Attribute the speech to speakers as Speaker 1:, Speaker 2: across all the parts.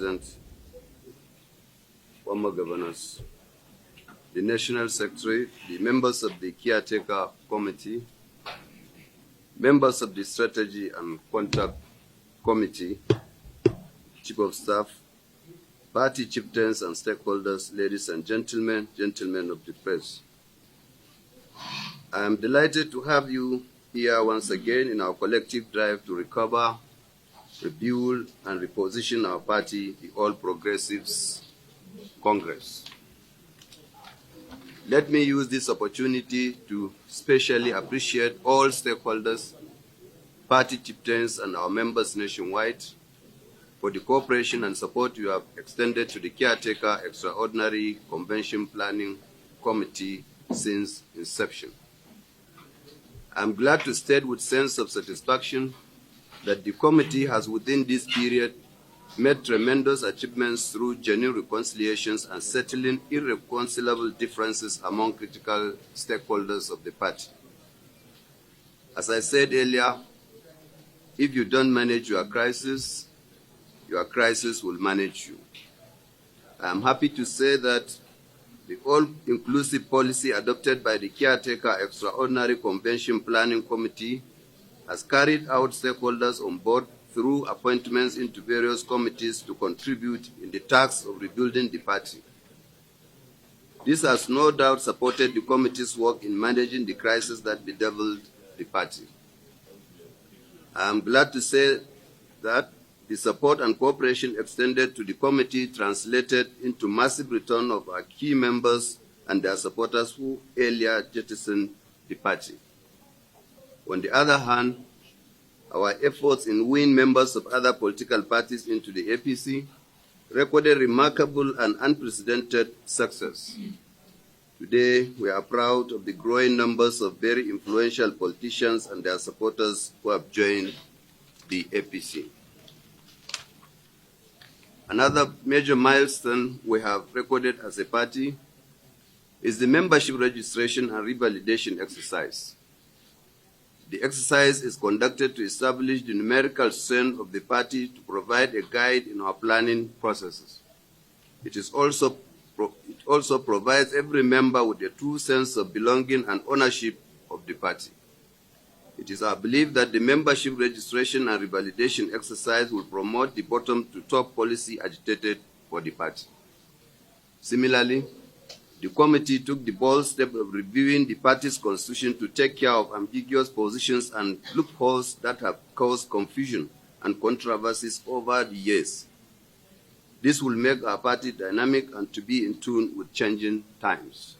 Speaker 1: President, former governors, the National Secretary, the members of the Caretaker Committee, members of the Strategy and Contact Committee, Chief of Staff, party chieftains and stakeholders, ladies and gentlemen, gentlemen of the press. I am delighted to have you here once again in our collective drive to recover, rebuild, and reposition our party, the All Progressives Congress. Let me use this opportunity to specially appreciate all stakeholders, party chieftains, and our members nationwide for the cooperation and support you have extended to the Caretaker Extraordinary Convention Planning Committee since inception. I'm glad to state with sense of satisfaction that the committee has within this period made tremendous achievements through genuine reconciliations and settling irreconcilable differences among critical stakeholders of the party. As I said earlier, if you don't manage your crisis will manage you. I am happy to say that the all-inclusive policy adopted by the Caretaker Extraordinary Convention Planning Committee has carried out stakeholders on board through appointments into various committees to contribute in the task of rebuilding the party. This has no doubt supported the committee's work in managing the crisis that bedeviled the party. I am glad to say that the support and cooperation extended to the committee translated into massive return of our key members and their supporters who earlier jettisoned the party. On the other hand, our efforts in winning members of other political parties into the APC recorded remarkable and unprecedented success. Today, we are proud of the growing numbers of very influential politicians and their supporters who have joined the APC. Another major milestone we have recorded as a party is the membership registration and revalidation exercise. The exercise is conducted to establish the numerical strength of the party to provide a guide in our planning processes. It also provides every member with a true sense of belonging and ownership of the party. It is our belief that the membership registration and revalidation exercise will promote the bottom-to-top policy agitated for the party. Similarly, the committee took the bold step of reviewing the party's constitution to take care of ambiguous positions and loopholes that have caused confusion and controversies over the years. This will make our party dynamic and to be in tune with changing times.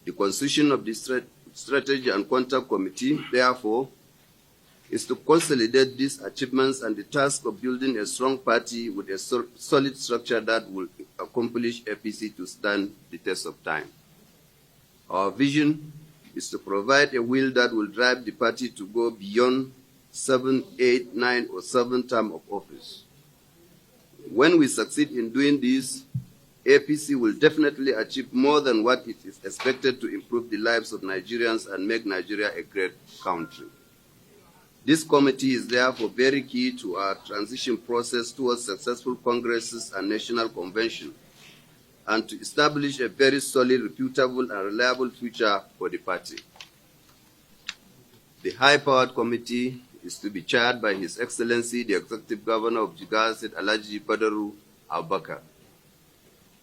Speaker 1: The constitution of the Strategy and Contact Committee, therefore, is to consolidate these achievements and the task of building a strong party with a solid structure that will accomplish APC to stand the test of time. Our vision is to provide a will that will drive the party to go beyond 7, 8, 9, or 7 terms of office. When we succeed in doing this, APC will definitely achieve more than what it is expected to improve the lives of Nigerians and make Nigeria a great country. This committee is therefore very key to our transition process towards successful congresses and national convention, and to establish a very solid, reputable, and reliable future for the party. The high-powered committee is to be chaired by His Excellency, the Executive Governor of Jigawa State, Alhaji Badaru Abubakar.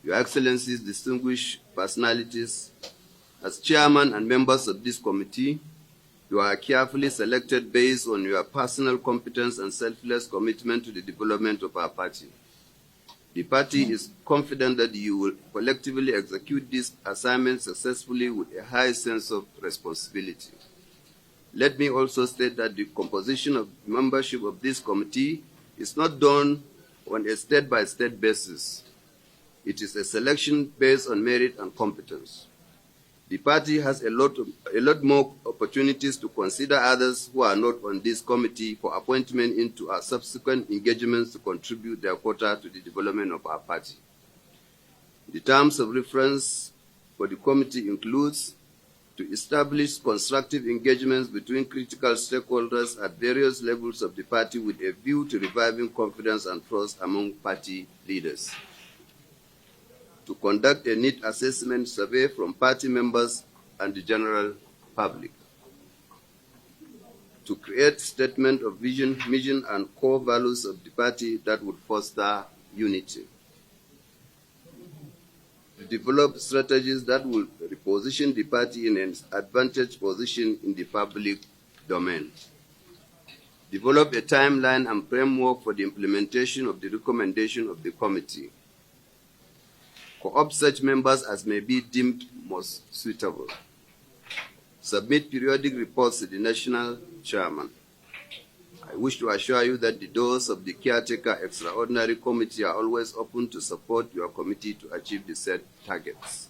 Speaker 1: Your Excellencies, distinguished personalities, as chairman and members of this committee, you are carefully selected based on your personal competence and selfless commitment to the development of our party. The party is confident that you will collectively execute this assignment successfully with a high sense of responsibility. Let me also state that the composition of membership of this committee is not done on a state-by-state basis. It is a selection based on merit and competence. The party has a lot more opportunities to consider others who are not on this committee for appointment into our subsequent engagements to contribute their quota to the development of our party. The terms of reference for the committee includes to establish constructive engagements between critical stakeholders at various levels of the party with a view to reviving confidence and trust among party leaders. To conduct a need assessment survey from party members and the general public. To create statement of vision, mission, and core values of the party that would foster unity. To develop strategies that will reposition the party in an advantaged position in the public domain. Develop a timeline and framework for the implementation of the recommendation of the committee. Co-opt such members as may be deemed most suitable. Submit periodic reports to the national chairman. I wish to assure you that the doors of the Caretaker Extraordinary Committee are always open to support your committee to achieve the set targets.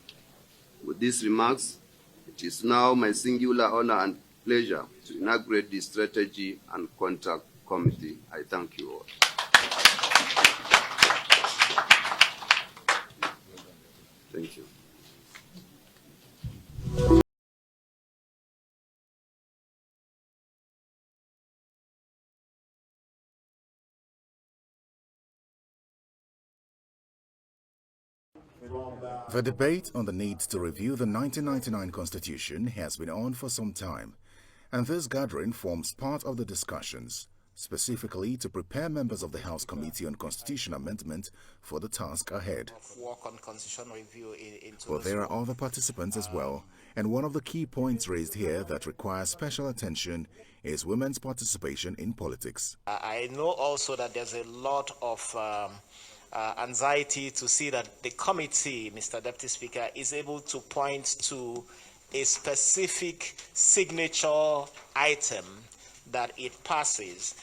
Speaker 1: With these remarks, it is now my singular honor and pleasure to inaugurate the Strategy and Contact Committee. I thank you all. Thank you.
Speaker 2: The debate on the need to review the 1999 Constitution has been on for some time, and this gathering forms part of the discussions, specifically to prepare members of the House Committee on Constitution Amendment for the task ahead. But there are other participants as well, and one of the key points raised here that requires special attention is women's participation in politics.
Speaker 3: I know also that there's a lot of anxiety to see that the committee, Mr. Deputy Speaker, is able to point to a specific signature item that it passes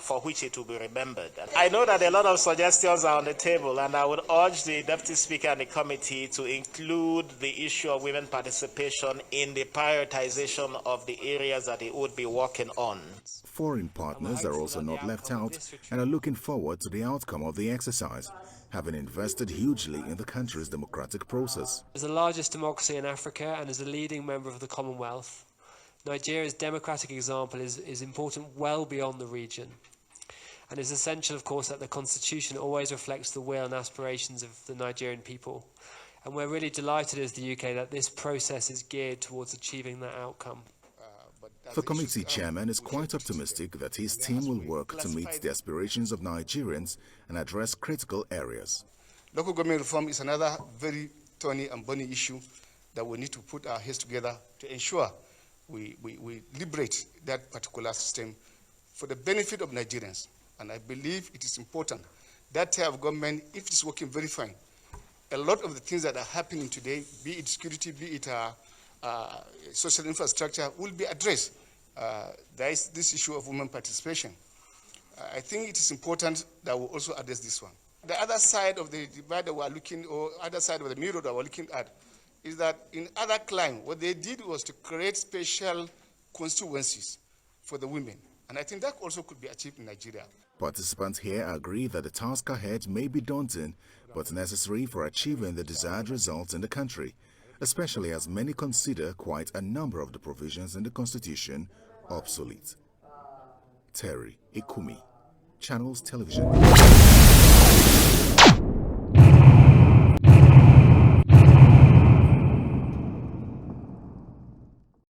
Speaker 3: for which it will be remembered. I know that a lot of suggestions are on the table, and I would urge the Deputy Speaker and the committee to include the issue of women participation in the prioritization of the areas that it would be working on.
Speaker 2: Foreign partners are also not left out and are looking forward to the outcome of the exercise, having invested hugely in the country's democratic process.
Speaker 4: As the largest democracy in Africa and as a leading member of the Commonwealth, Nigeria's democratic example is important well beyond the region. And it's essential, of course, that the Constitution always reflects the will and aspirations of the Nigerian people. And we're really delighted as the UK that this process is geared towards achieving that outcome.
Speaker 2: The committee chairman is quite optimistic that his team will work to meet the aspirations of Nigerians and address critical areas.
Speaker 5: Local government reform is another very thorny and burning issue that we need to put our heads together to ensure we liberate that particular system for the benefit of Nigerians. And I believe it is important that type of government, if it's working very fine, a lot of the things that are happening today, be it security, be it social infrastructure, will be addressed. There is this issue of women participation. I think it is important that we also address this one. The other side of the divide that we're looking, or other side of the mirror that we're looking at, is that in other climes, what they did was to create special constituencies for the women. And I think that also could be achieved in Nigeria.
Speaker 2: Participants here agree that the task ahead may be daunting, but necessary for achieving the desired results in the country, especially as many consider quite a number of the provisions in the Constitution obsolete. Terry Ikumi, Channels Television.